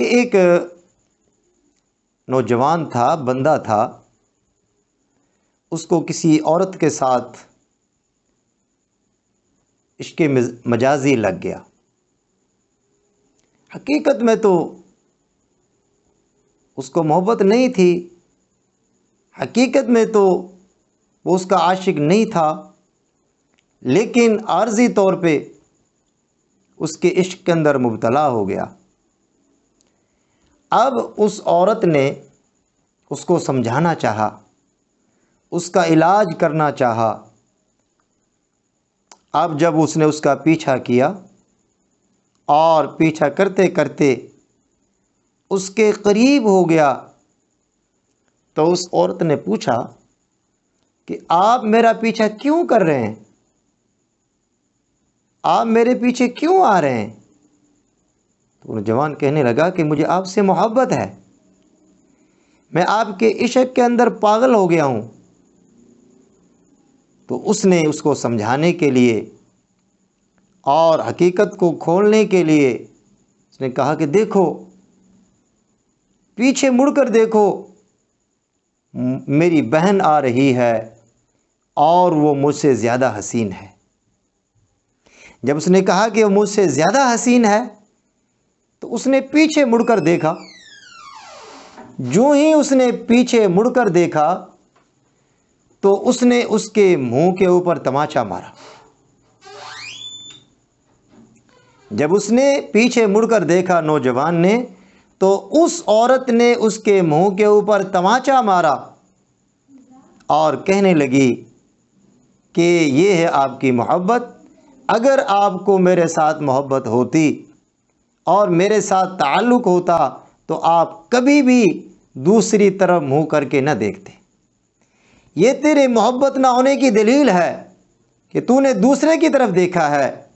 ایک نوجوان تھا، بندہ تھا، اس کو کسی عورت کے ساتھ عشق مجازی لگ گیا۔ حقیقت میں تو اس کو محبت نہیں تھی، حقیقت میں تو وہ اس کا عاشق نہیں تھا، لیکن عارضی طور پہ اس کے عشق کے اندر مبتلا ہو گیا۔ اب اس عورت نے اس کو سمجھانا چاہا، اس کا علاج کرنا چاہا۔ اب جب اس نے اس کا پیچھا کیا اور پیچھا کرتے کرتے اس کے قریب ہو گیا تو اس عورت نے پوچھا کہ آپ میرا پیچھا کیوں کر رہے ہیں؟ آپ میرے پیچھے کیوں آ رہے ہیں؟ تو نوجوان کہنے لگا کہ مجھے آپ سے محبت ہے، میں آپ کے عشق کے اندر پاگل ہو گیا ہوں۔ تو اس نے اس کو سمجھانے کے لیے اور حقیقت کو کھولنے کے لیے اس نے کہا کہ دیکھو، پیچھے مڑ کر دیکھو، میری بہن آ رہی ہے اور وہ مجھ سے زیادہ حسین ہے۔ جب اس نے کہا کہ وہ مجھ سے زیادہ حسین ہے تو اس نے پیچھے مڑ کر دیکھا۔ جو ہی اس نے پیچھے مڑ کر دیکھا تو اس نے اس کے منہ کے اوپر تماچا مارا۔ جب اس نے پیچھے مڑ کر دیکھا نوجوان نے تو اس عورت نے اس کے منہ کے اوپر تماچا مارا اور کہنے لگی کہ یہ ہے آپ کی محبت، اگر آپ کو میرے ساتھ محبت ہوتی اور میرے ساتھ تعلق ہوتا تو آپ کبھی بھی دوسری طرف منہ کر کے نہ دیکھتے۔ یہ تیرے محبت نہ ہونے کی دلیل ہے کہ تو نے دوسرے کی طرف دیکھا ہے۔